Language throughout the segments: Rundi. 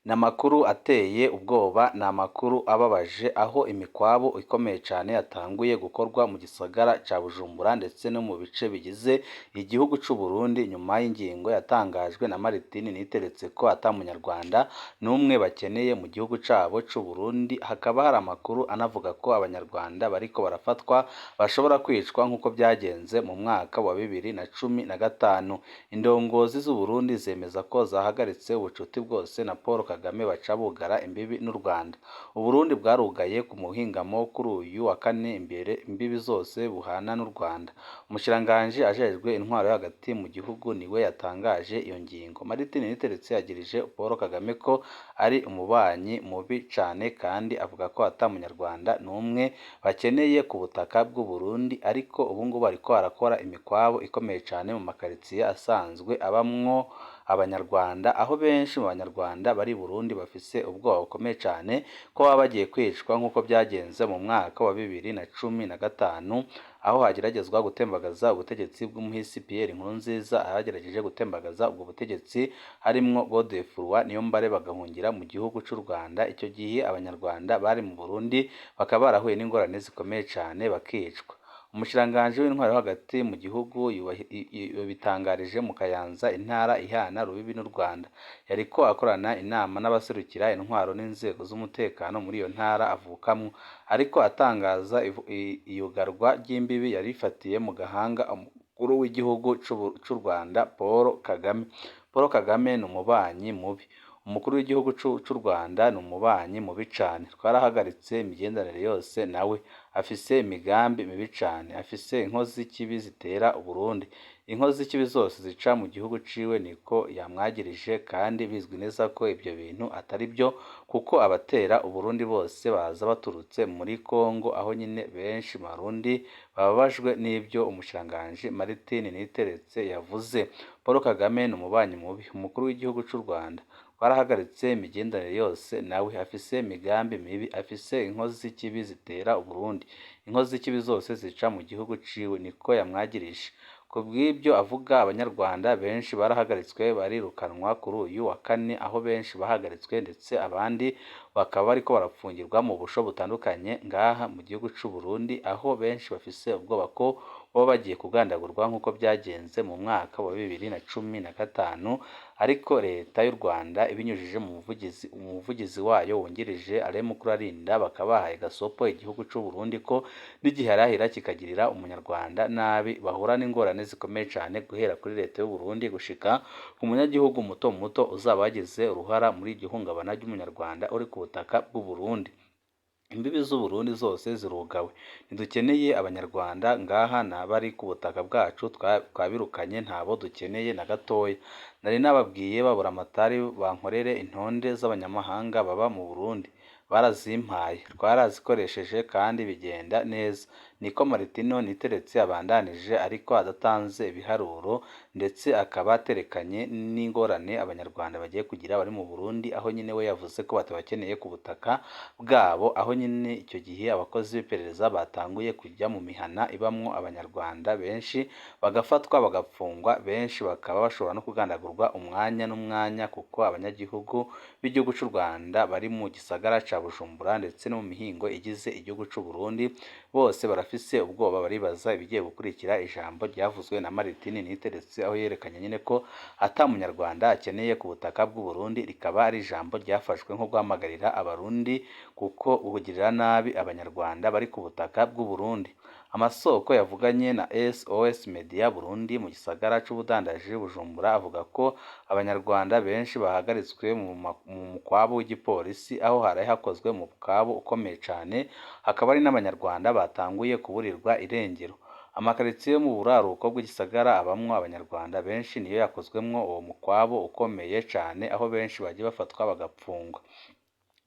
Ni amakuru ateye ubwoba, ni amakuru ababaje aho imikwabu ikomeye cyane yatanguye gukorwa mu gisagara cya Bujumbura ndetse no mu bice bigize igihugu cy'u Burundi nyuma y'ingingo yatangajwe na Martin Niteretse ko ata munyarwanda n'umwe bakeneye mu gihugu cyabo cy'u Burundi. Hakaba hari amakuru anavuga ko abanyarwanda bariko barafatwa bashobora kwicwa nk'uko byagenze mu mwaka wa 2015. Indongozi z'u Burundi zemeza ko zahagaritse ubucuti bwose na Paul Kagame baca bugara imbibi n'u Rwanda. U Burundi bwarugaye ku muhingamo kuri uyu wa kane imbere imbibi zose buhana n'u Rwanda. Umushikiranganji ajejwe intwaro yo hagati mu gihugu niwe yatangaje iyo ngingo. Martin Niteretse yagirije Paul Kagame ko ari umubanyi mubi cyane kandi avuga ko ata munyarwanda n'umwe bakeneye ku butaka bw'u Burundi, ariko ubu ngubu ariko arakora imikwabo ikomeye cyane mu makaritsiye asanzwe abamwo abanyarwanda, aho benshi mu banyarwanda bari Burundi bafise ubwoba bukomeye cyane ko baba bagiye kwicwa nk'uko byagenze mu mwaka wa 2015 aho hageragezwa gutembagaza ubutegetsi bw'umuhisi Pierre Nkurunziza. Abagerageje gutembagaza ubwo butegetsi harimwo Godefroid Niyombare bagahungira mu gihugu cy'u Rwanda. Icyo gihe abanyarwanda bari mu Burundi bakaba barahuye n'ingorane zikomeye cyane bakicwa. Umushikiranganji w'intwaro hagati mu gihugu bitangarije mu Kayanza, intara ihana rubibi n'u Rwanda. Yariko akorana inama n'abaserukira intwaro n'inzego z'umutekano muri iyo ntara avukamwo, ariko atangaza iyugarwa ry'imbibi yarifatiye mu gahanga umukuru w'igihugu cy'u Rwanda Paul Kagame. Paul Kagame ni umubanyi mubi. Umukuru w'igihugu cy'u Rwanda ni umubanyi mubi cyane. Twarahagaritse imigenderanire yose nawe. Afise imigambi mibi cyane, afise inkozi z'ikibi zitera Uburundi. Inkozi z'ikibi zose zica mu gihugu ciwe niko yamwagirije, kandi bizwi neza ko ibyo bintu atari byo, kuko abatera Uburundi bose baza baturutse muri Kongo, aho nyine benshi mu Barundi bababajwe n'ibyo umushikiranganji Martin Niteretse yavuze. Paul Kagame ni umubanyi mubi. Umukuru w'igihugu cy'u Rwanda twarahagaritse imigenderanire yose nawe. Afise imigambi mibi, afise inkozi z'ikibi zitera Uburundi. Inkozi z'ikibi zose zica mu gihugu ciwe niko yamwagirije. Ku bw'ibyo avuga, abanyarwanda benshi barahagaritswe barirukanwa kuri uyu wa kane, aho benshi bahagaritswe ndetse abandi bakaba bariko barapfungirwa mu busho butandukanye ngaha mu gihugu cy'u Burundi, aho benshi bafise ubwoba ko baba bagiye kugandagurwa nk'uko byagenze mu mwaka wa 2015. Ariko leta y'u Rwanda ibinyujije mu muvugizi wayo wungirije Amakuru bakaba bahaye gasopo igihugu cy'u Burundi ko n'igiharahira kikagirira umunyarwanda nabi bahura n'ingorane zikomeye cyane, guhera kuri leta y'u Burundi gushika ku munyagihugu muto muto uzaba wagize uruhara muri iryo hungabana ry'umunyarwanda uri ku butaka bw'u Burundi. Imbibi z'u Burundi zose zirugawe. Ntidukeneye abanyarwanda ngaha n'abari ku butaka bwacu twabirukanye, ntabo dukeneye na gatoya. Nari nababwiye babura amatari bankorere intonde z'abanyamahanga baba mu Burundi, barazimpaye, twarazikoresheje kandi bigenda neza. Niko Martin Niteretse abandanije, ariko adatanze ibiharuro ndetse akaba aterekanye n'ingorane abanyarwanda bagiye kugira bari mu Burundi, aho nyine we yavuze ko batabakeneye ku butaka bwabo, aho nyine icyo gihe abakozi b'iperereza batanguye kujya mu mihana ibamwo abanyarwanda benshi bagafatwa bagapfungwa, benshi bakaba bashobora no kugandagurwa umwanya n'umwanya, kuko abanyagihugu b'igihugu cy'u Rwanda bari mu gisagara cya Bujumbura ndetse no mu mihingo igize igihugu cy'u Burundi bose barafise ubwoba, baribaza ibigiye gukurikira ijambo ryavuzwe na Martin Niteretse, aho yerekanye nyine ko ata munyarwanda akeneye ku butaka bw'u Burundi. Rikaba ari ijambo ryafashwe nko guhamagarira abarundi kuko ubugirira nabi abanyarwanda bari ku butaka bw'u Burundi. Amasoko yavuganye na SOS Media Burundi mu gisagara c'ubudandaji Bujumbura avuga ko abanyarwanda benshi bahagaritswe mu mukwabo w'igipolisi, aho haraye hakozwe mu mukwabo ukomeye cyane. Hakaba ari n'abanyarwanda batanguye kuburirwa irengero. Amakaritsiye yo mu buraruko bw'igisagara abamwo abanyarwanda benshi niyo yakozwemwo uwo mukwabo ukomeye cyane, aho benshi bagiye bafatwa bagapfungwa.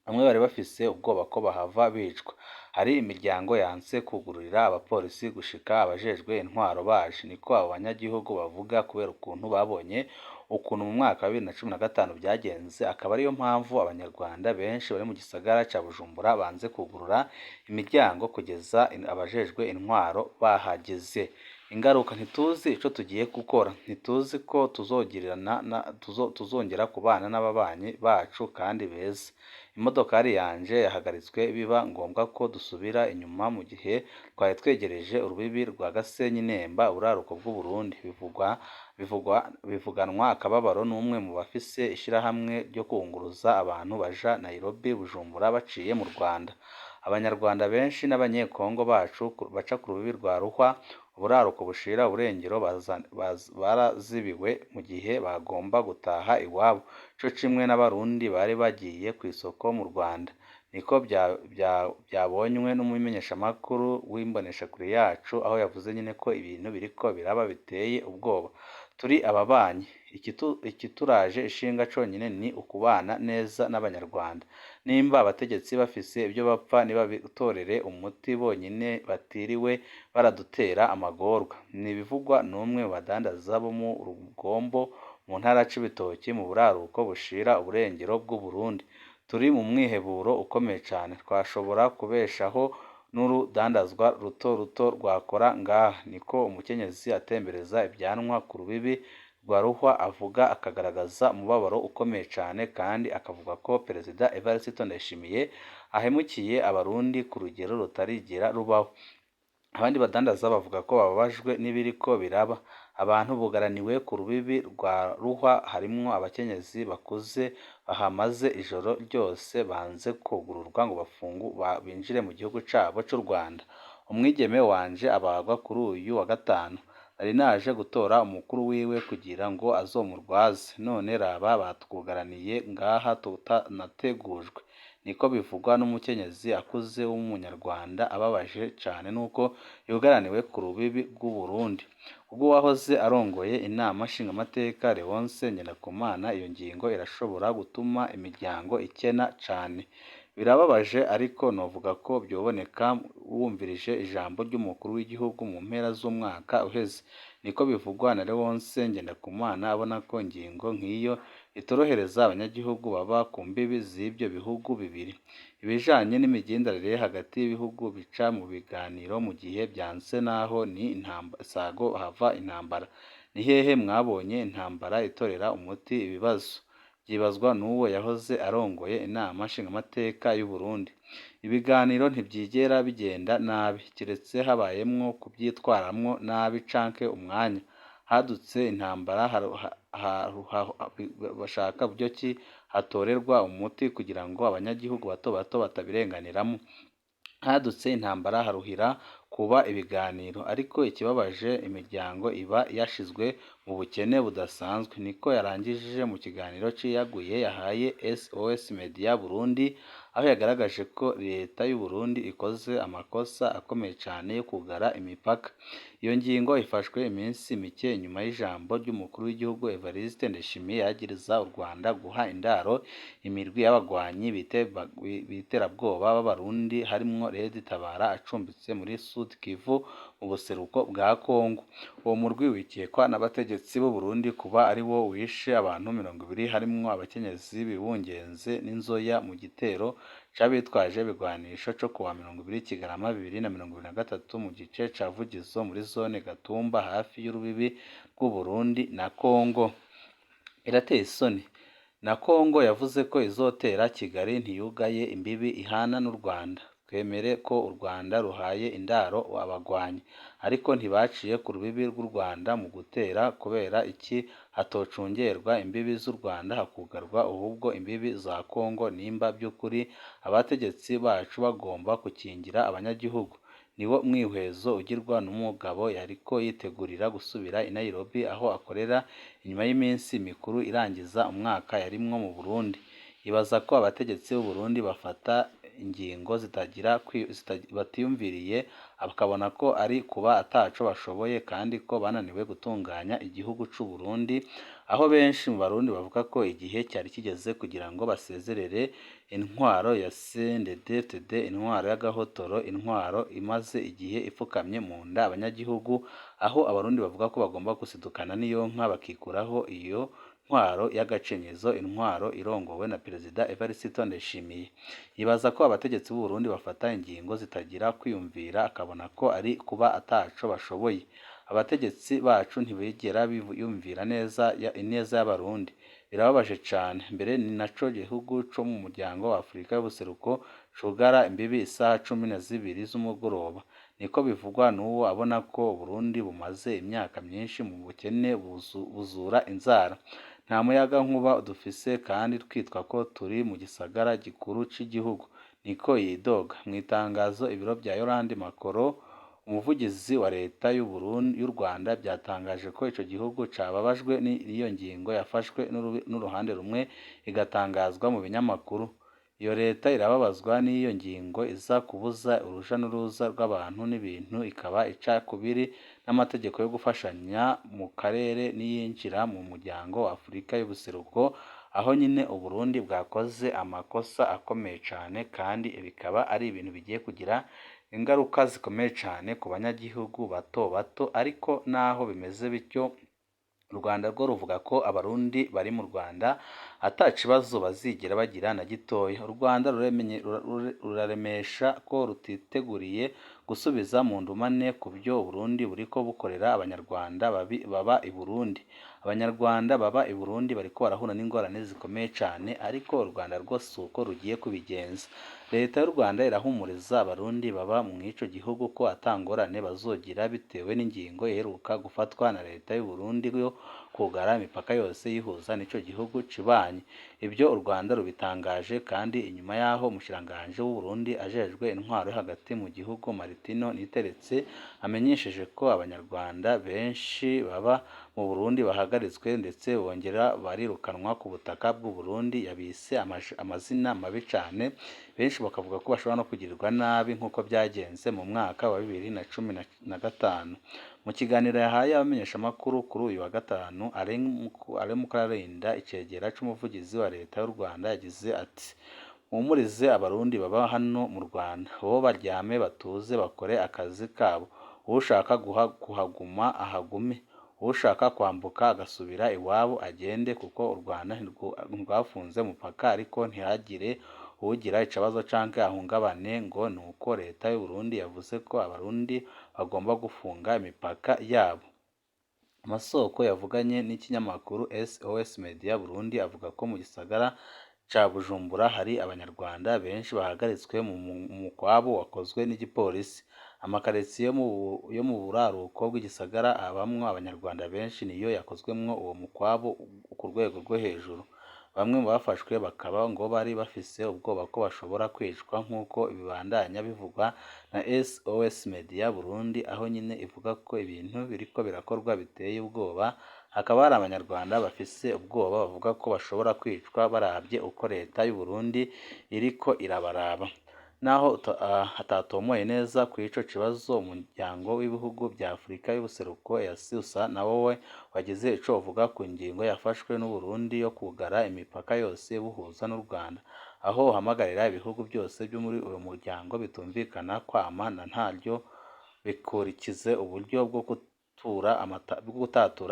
Bamwe bari bafise ubwoba ko bahava bicwa. Hari imiryango yanse kugururira abapolisi gushika abajejwe intwaro baje, niko abo banyagihugu bavuga, kubera ukuntu babonye ukuntu mu mwaka wa 2015 byagenze. Akaba ariyo mpamvu abanyarwanda benshi bari mu gisagara cya Bujumbura banze kugurura imiryango kugeza abajejwe intwaro bahageze. ingaruka ntituzi ico tugiye gukora, ntituzi ko tuzongera kubana n'ababanyi bacu kandi beza. Imodokari yanje yahagaritswe biba ngombwa ko dusubira inyuma mu gihe twari twegereje urubibi rwa Gasenyi-Nemba buraruko bw'u Burundi. Bivuganwa akababaro n'umwe mu bafise ishirahamwe ryo kwunguruza abantu baja Nairobi Bujumbura baciye mu Rwanda. Abanyarwanda benshi n'abanyekongo bacu baca ku rubibi rwa Ruhwa uburaruko bushira uburengero barazibiwe mu gihe bagomba gutaha iwabo, co kimwe n'abarundi bari bagiye kw'isoko mu Rwanda. Niko byabonywe n'umumenyeshamakuru w'imboneshakure yacu, aho yavuze nyine ko ibintu biriko biraba biteye ubwoba. Turi ababanyi, ikituraje ishinga conyine ni ukubana neza n'Abanyarwanda. Nimba abategetsi bafise ibyo bapfa nibabitorere umuti bonyine batiriwe baradutera amagorwa. Ntibivugwa n'umwe mu badandaza bo mu Rugombo mu ntara ya Cibitoke mu buraruko bushira uburengero bw'u Burundi. Turi mu mwiheburo ukomeye cane, twashobora kubeshaho n'urudandazwa ruto ruto rwakora ngaha. Niko umukenyezi atembereza ibyanwa ku rubibi rwa Ruhwa avuga, akagaragaza umubabaro ukomeye cane kandi akavuga ko Perezida Evariste Ndayishimiye ahemukiye abarundi ku rugero rutarigera rubaho. Abandi badandaza bavuga ko bababajwe n'ibiriko biraba. Abantu bugaraniwe ku rubibi rwa Ruhwa harimwo abakenyezi bakuze bahamaze ijoro ryose banze kugururwa ngo binjire mu gihugu cabo c'u Rwanda. Umwigeme wanje abagwa kuri uyu wa gatanu. Nari naje gutora umukuru wiwe kugira ngo azomurwaze, none raba batwugaraniye ngaha tutanategujwe. Niko bivugwa n'umukenyezi akuze w'umunyarwanda ababaje cane nuko yugaraniwe ku rubibi rw'u Burundi. Ubwo wahoze arongoye inama nshingamateka Leonce Ngendakumana, iyo ngingo irashobora gutuma imiryango ikena cane. Birababaje ariko novuga ko byoboneka wumvirije ijambo ry'umukuru w'igihugu mu mpera z'umwaka uheze. Niko bivugwa na Leonce Ngendakumana abona ko ingingo nk'iyo itorohereza abanyagihugu baba ku mbibi z'ibyo bihugu bibiri. Ibijanye n'imigenderanire hagati y'ibihugu bica mu biganiro mu gihe byanse naho ni sago hava intambara. Ni hehe mwabonye intambara itorera umuti ibibazo? Byibazwa n'uwo yahoze arongoye inama nshingamateka y'u Burundi. Ibiganiro ntibyigera bigenda nabi, kiretse habayemwo kubyitwaramwo nabi canke umwanya hadutse intambara bashaka buryo ki hatorerwa umuti kugira ngo abanyagihugu bato bato batabirenganiramo. Hadutse intambara haruhira kuba ibiganiro, ariko ikibabaje imiryango iba yashizwe mu bukene budasanzwe. Niko yarangije mu kiganiro ciyaguye yahaye SOS Media Burundi, aho yagaragaje ko leta y'u Burundi ikoze amakosa akomeye cane yo kugara imipaka. Iyo ngingo ifashwe iminsi mike nyuma y'ijambo ry'umukuru w'igihugu Evariste Ndayishimiye yagiriza u Rwanda guha indaro imirwi y'abagwanyi b'iterabwoba b'Abarundi harimwo Red Tabara acumbitse muri Sud Kivu mu buseruko bwa Kongo. Uwo murwi wikekwa n'abategetsi b'u Burundi kuba ari wo wishe abantu 20 harimwo abakenyezi bibungenze n'inzoya mu gitero c'abitwaje ibigwanisho co kuwa 20 Kigarama 2023 mu gice ca Vugizo muri zone Gatumba hafi y'urubibi rw'u Burundi na Kongo. Irateye isoni. Na Kongo yavuze ko izotera Kigali ntiyugaye imbibi ihana n'u Rwanda. Twemere ko u Rwanda ruhaye indaro abagwanyi, ariko ntibaciye ku rubibi rw'u Rwanda mu gutera. Kubera iki hatocungerwa imbibi z'u Rwanda hakugarwa ahubwo imbibi za Kongo? Nimba by'ukuri abategetsi bacu bagomba gukingira abanyagihugu, niwo mwihwezo ugirwa n'umugabo yariko yitegurira gusubira i Nairobi aho akorera inyuma y'iminsi mikuru irangiza umwaka yarimwo mu Burundi. Ibaza ko abategetsi b'u Burundi bafata ingingo batiyumviriye, bakabona ko ari kuba ataco bashoboye kandi ko bananiwe gutunganya igihugu c'u Burundi, aho benshi mu Barundi bavuga ko igihe cyari kigeze kugira ngo basezerere intwaro ya CNDD-FDD, intwaro y'agahotoro, intwaro imaze igihe ipfukamye mu nda abanyagihugu, aho Abarundi bavuga ko bagomba gusidukana n'iyo nka bakikuraho iyo intwaro y'agacinyizo, intwaro irongowe na Perezida Evariste Ndayishimiye. Yibaza ko abategetsi b'u Burundi bafata ingingo zitagira kwiyumvira, akabona ko ari kuba ataco bashoboye. abategetsi bacu ntibigera biyumvira ineza y'abarundi. Birababaje cane. Mbere ni naco gihugu co mu muryango wa Afurika y'ubuseruko cugara imbibi isaha 12 z'umugoroba. Niko bivugwa n'uwo abona ko Uburundi bumaze imyaka myinshi mu bukene buzura inzara. Nta muyagankuba dufise kandi twitwa ko turi mu gisagara gikuru c'igihugu. Niko yidoga. Mw'itangazo ibiro vya Yolande Makoro, umuvugizi wa leta y'u Rwanda, byatangaje ko ico gihugu cababajwe n'iyo ngingo yafashwe n'uruhande rumwe igatangazwa mu binyamakuru. Iyo leta irababazwa n'iyo ngingo iza kubuza uruja n'uruza rw'abantu n'ibintu, ikaba ica kubiri n'amategeko yo gufashanya mu karere n'iyinjira mu muryango wa Afurika y'ubuseruko, aho nyine Uburundi bwakoze amakosa akomeye cane, kandi bikaba ari ibintu bigiye kugira ingaruka zikomeye cane ku banyagihugu bato bato. Ariko naho bimeze bityo, u Rwanda rwo ruvuga ko abarundi bari mu Rwanda ata kibazo bazigera bagira na gitoya. U Rwanda ruraremesha ko rutiteguriye gusubiza mu ndumane ku byo Uburundi buriko bukorera Abanyarwanda baba i Burundi. Abanyarwanda baba i Burundi bariko barahura n'ingorane zikomeye cane, ariko u Rwanda rwo suko rugiye kubigenza. Leta y'u Rwanda irahumuriza abarundi baba mw'ico gihugu ko ata ngorane bazogira bitewe n'ingingo iheruka gufatwa na leta y'u Burundi yo kugara imipaka yose yihuza n'ico gihugu cibanyi. Ibyo u Rwanda rubitangaje kandi inyuma y'aho umushikiranganji w'u Burundi ajejwe intwaro hagati mu gihugu Martino Niteretse amenyesheje ko Abanyarwanda benshi baba mu Burundi bahagaritswe ndetse bongera barirukanwa ku butaka bw'u Burundi. Yabise amazina mabi cane, benshi bakavuga ko bashobora no kugirirwa nabi nk'uko byagenze mu mwaka wa 2015. Mu kiganiro yahaye abamenyeshamakuru kuri uyu wa gatanu, Mukarinda, icegera c'umuvugizi wa leta y'u Rwanda, yagize ati: "Muhumurize abarundi baba hano mu Rwanda, bo baryame batuze bakore akazi kabo. Ushaka kuhaguma ahagume, ushaka kwambuka agasubira iwabo agende, kuko u Rwanda ntirwafunze umupaka, ariko ntihagire ugira ikibazo canke ahungabane ngo nuko leta y'u Burundi yavuze ko abarundi bagomba gufunga imipaka yabo." Amasoko yavuganye n'ikinyamakuru SOS Media Burundi avuga ko mu gisagara ca Bujumbura hari Abanyarwanda benshi bahagaritswe mu mukwabo wakozwe n'igipolisi. Amakaritsiye yo mu buraruko bw'igisagara abamwo Abanyarwanda benshi niyo yakozwemwo uwo mukwabo ku rwego rwo hejuru. Bamwe mu bafashwe bakaba ngo bari bafise ubwoba ko bashobora kwicwa, nk'uko bibandanya bivugwa na SOS Media Burundi, aho nyine ivuga ko ibintu biriko birakorwa biteye ubwoba. Hakaba hari Abanyarwanda bafise ubwoba, bavuga ko bashobora kwicwa baravye uko leta y'u Burundi iriko irabaraba. Naho hatatomoye neza kuri ico kibazo, umuryango w'ibihugu vya Afurika y'ubuseruko EAC usa na wowe wagize ico uvuga ku ngingo yafashwe n'u Burundi yo kugara imipaka yose buhuza n'u Rwanda, aho uhamagarira ibihugu byose byo muri uyu muryango bitumvikana kwama na ntaryo bikurikize uburyo bwo gutatura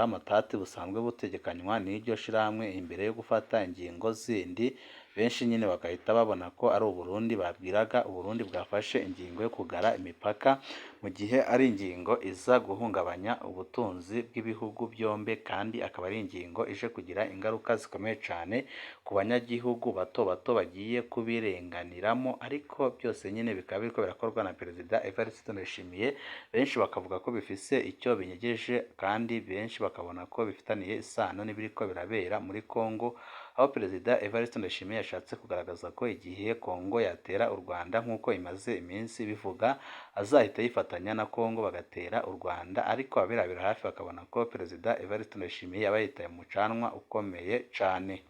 amatati busanzwe butegekanywa n'iryo shirahamwe imbere yo gufata ingingo zindi. Benshi nyine bagahita babona ko ari Uburundi babwiraga Uburundi bwafashe ingingo yo kugara imipaka, mu gihe ari ingingo iza guhungabanya ubutunzi bw'ibihugu byombi, kandi akaba ari ingingo ije kugira ingaruka zikomeye cane ku banyagihugu bato bato bagiye kubirenganiramo. Ariko byose nyine bikaba biriko birakorwa na Perezida Evariste Ndayishimiye. Benshi bakavuga ko bifise icyo binyegeje, kandi benshi bakabona ko bifitaniye isano n'ibiriko birabera muri Kongo, aho Perezida Evariste Ndayishimiye yashatse kugaragaza ko igihe Kongo yatera u Rwanda nk'uko imaze iminsi bivuga, azahita yifatanya na Kongo bagatera u Rwanda. Ariko abirabira hafi bakabona ko Perezida Evariste Ndayishimiye yaba yitaye mu mucanwa ukomeye cane.